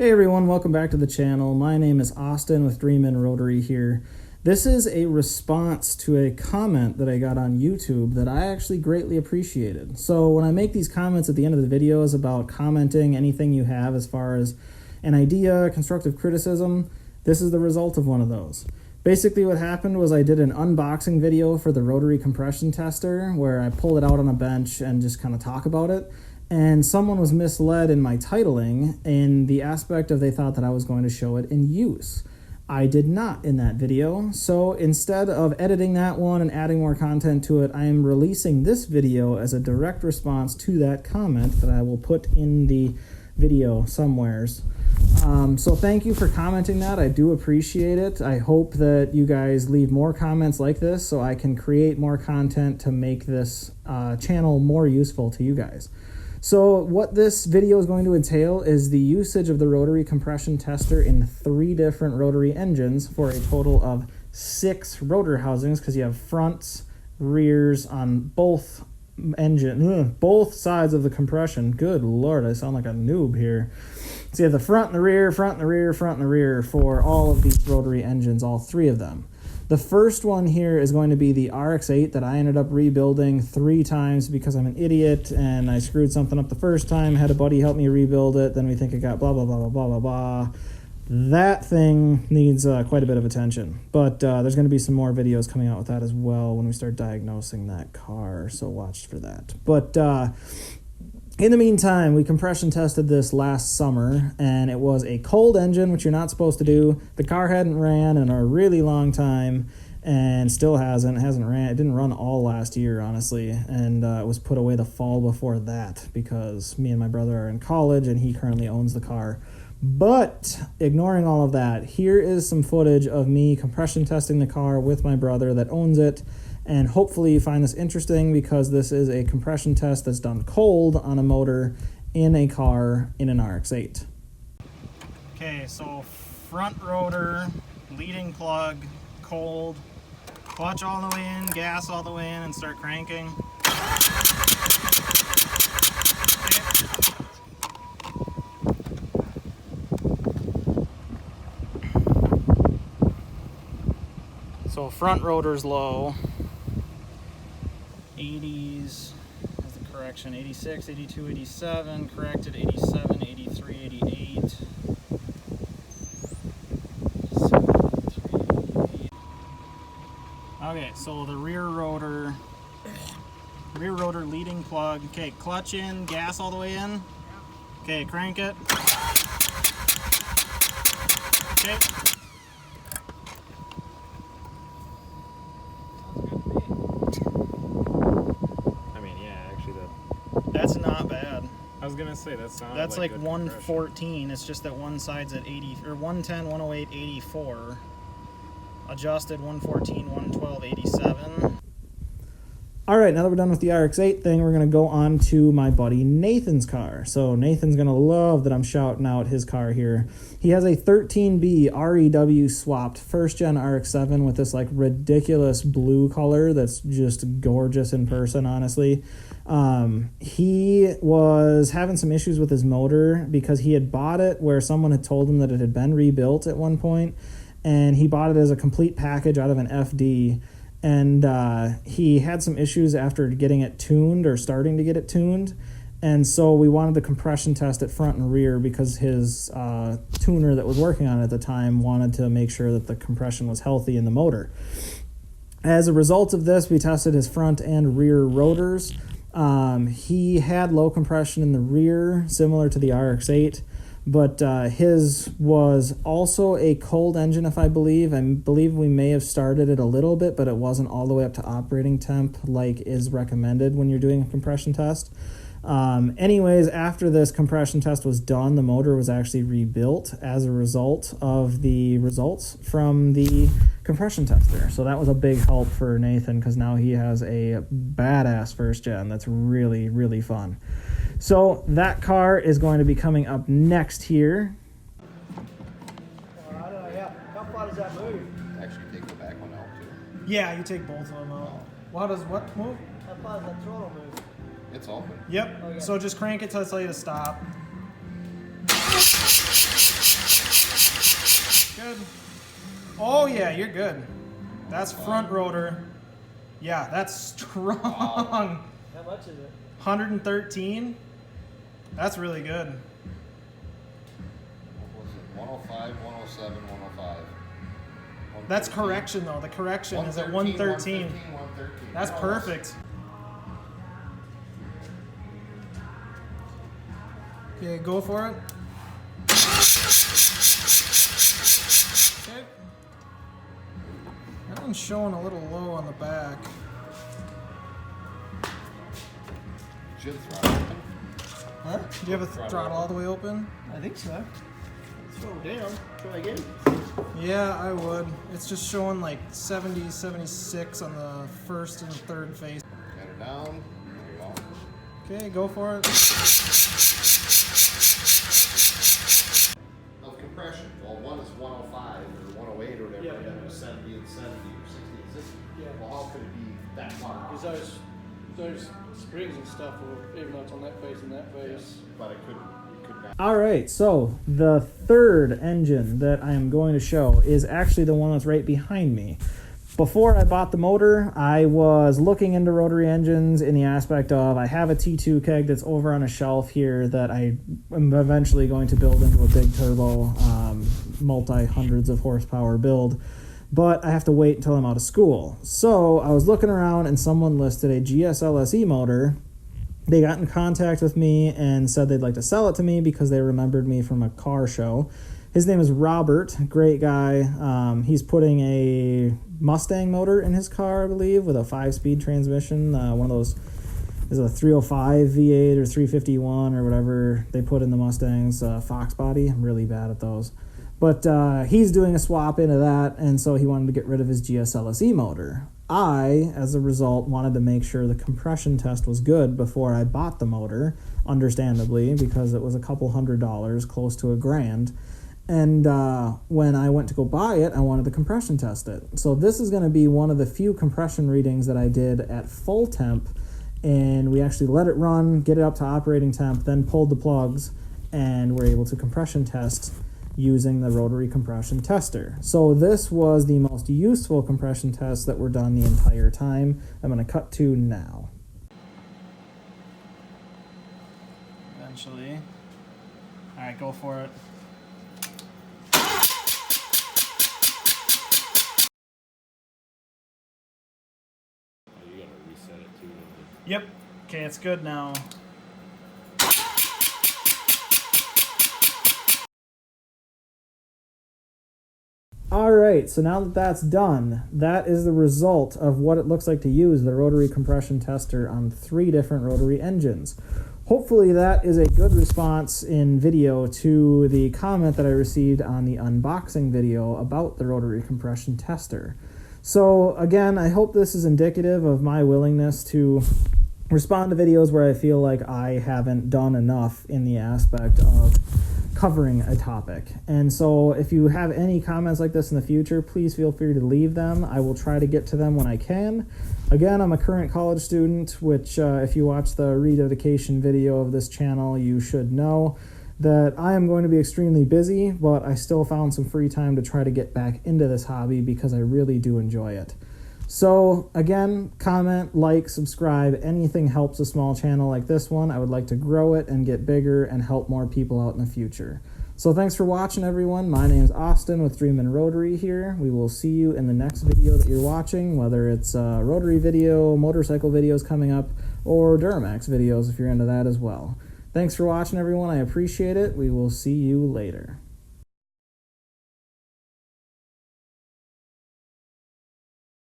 Hey everyone, welcome back to the channel. My name is Austin with Dreamin' Rotary here. This is a response to a comment that I got on YouTube that I actually greatly appreciated. So when I make these comments at the end of the videos about commenting anything you have as far as an idea, constructive criticism, this is the result of one of those. Basically what happened was I did an unboxing video for the Rotary Compression Tester where I pulled it out on a bench and just kind of talk about it. And someone was misled in my titling in the aspect of they thought that I was going to show it in use. I did not in that video, so instead of editing that one and adding more content to it, I am releasing this video as a direct response to that comment that I will put in the video somewheres. So thank you for commenting that. I do appreciate it. I hope that you guys leave more comments like this so I can create more content to make this channel more useful to you guys. So what this video is going to entail is the usage of the Rotary Compression Tester in 3 different rotary engines for a total of 6 rotor housings, because you have fronts, rears on both both sides of the compression. Good Lord, I sound like a noob here. So you have the front and the rear, front and the rear, front and the rear for all of these rotary engines, all 3 of them. The first one here is going to be the RX-8 that I ended up rebuilding 3 times because I'm an idiot and I screwed something up the first time, had a buddy help me rebuild it, then we think it got blah, blah, blah, blah, blah, blah, blah. That thing needs quite a bit of attention, but there's going to be some more videos coming out with that as well when we start diagnosing that car, so watch for that. But in the meantime, we compression tested this last summer, and it was a cold engine, which you're not supposed to do. The car hadn't ran in a really long time, and still hasn't ran. It didn't run all last year, honestly, and it was put away the fall before that because me and my brother are in college, and he currently owns the car. But ignoring all of that, here is some footage of me compression testing the car with my brother that owns it. And hopefully you find this interesting because this is a compression test that's done cold on a motor in a car in an RX-8. Okay, so front rotor, leading plug, cold, clutch all the way in, gas all the way in, and start cranking. So front rotor's low. 80s as the correction, 86, 82, 87, corrected 87, 83, 88. 83, okay, so the rear rotor leading plug. Okay, clutch in, gas all the way in. Okay, crank it. Okay. That's not bad. I was gonna say that's like 114. It's just that one side's at 80 or 110, 108, 84. Adjusted 114, 112, 87. All right, now that we're done with the RX-8 thing, we're gonna go on to my buddy Nathan's car. So Nathan's gonna love that I'm shouting out his car here. He has a 13B REW swapped first gen RX-7 with this like ridiculous blue color that's just gorgeous in person, honestly. He was having some issues with his motor because he had bought it where someone had told him that it had been rebuilt at one point, and he bought it as a complete package out of an FD. And he had some issues after getting it tuned or starting to get it tuned. And so we wanted to compression test it front and rear because his tuner that was working on it at the time wanted to make sure that the compression was healthy in the motor. As a result of this, we tested his front and rear rotors. He had low compression in the rear, similar to the RX-8. But his was also a cold engine, if I believe. I believe we may have started it a little bit, but it wasn't all the way up to operating temp like is recommended when you're doing a compression test. Anyways, after this compression test was done, the motor was actually rebuilt as a result of the results from the compression tester. So that was a big help for Nathan because now he has a badass first gen that's really, really fun. So that car is going to be coming up next here. How far does that move? Actually take the back one out too. Yeah, you take both of them out. How does what move? How far does that throttle move? It's open. Yep. Okay. So just crank it till I tell you to stop. yeah, you're good. That's front rotor. Yeah, that's strong. How much is it? 113. That's really good. What was it? 105, 107, 105. That's correction though. The correction is at 113. 113. That's perfect. Okay, go for it. Okay. That one's showing a little low on the back. Should throttle open. Huh? Do you have a throttle all the way open? I think so. Slow down. Try again. Yeah, I would. It's just showing like 70, 76 on the first and third phase. Get her down. There you go. Okay, go for it. Of compression. Well, one is 105 or 108 or whatever, Yeah, and then yeah. it was 70 and 70 or 60 and 60. Yeah. Well, how could it be that far? Because those springs and stuff will, even though it's on that face and that face. Yes, but it could not. All right, so the third engine that I am going to show is actually the one that's right behind me. Before I bought the motor, I was looking into rotary engines in the aspect of I have a T2 keg that's over on a shelf here that I am eventually going to build into a big turbo, multi-hundreds of horsepower build, but I have to wait until I'm out of school. So I was looking around and someone listed a GSLSE motor. They got in contact with me and said they'd like to sell it to me because they remembered me from a car show. His name is Robert, great guy. He's putting a Mustang motor in his car, I believe, with a 5-speed transmission. One of those is a 305 V8 or 351 or whatever they put in the Mustangs, Fox body. I'm really bad at those. But he's doing a swap into that, and so he wanted to get rid of his GSLSE motor. I, as a result, wanted to make sure the compression test was good before I bought the motor, understandably, because it was a couple $100, close to $1,000. And when I went to go buy it, I wanted to compression test it. So this is going to be one of the few compression readings that I did at full temp, and we actually let it run, get it up to operating temp, then pulled the plugs, and were able to compression test using the Rotary Compression Tester. So this was the most useful compression tests that were done the entire time. I'm going to cut to now. Eventually. All right, go for it. You gotta reset it too. Yep. Okay, it's good now. All right, so now that that's done, that is the result of what it looks like to use the Rotary Compression Tester on 3 different rotary engines. Hopefully that is a good response in video to the comment that I received on the unboxing video about the Rotary Compression Tester. So again, I hope this is indicative of my willingness to respond to videos where I feel like I haven't done enough in the aspect of covering a topic. And so if you have any comments like this in the future, please feel free to leave them. I will try to get to them when I can. Again, I'm a current college student, which if you watch the rededication video of this channel, you should know that I am going to be extremely busy, but I still found some free time to try to get back into this hobby because I really do enjoy it. So again, comment, like, subscribe. Anything helps a small channel like this one. I would like to grow it and get bigger and help more people out in the future. So thanks for watching, everyone. My name is Austin with Dreamin' Rotary here. We will see you in the next video that you're watching, whether it's a rotary video, motorcycle videos coming up, or Duramax videos if you're into that as well. Thanks for watching, everyone. I appreciate it. We will see you later.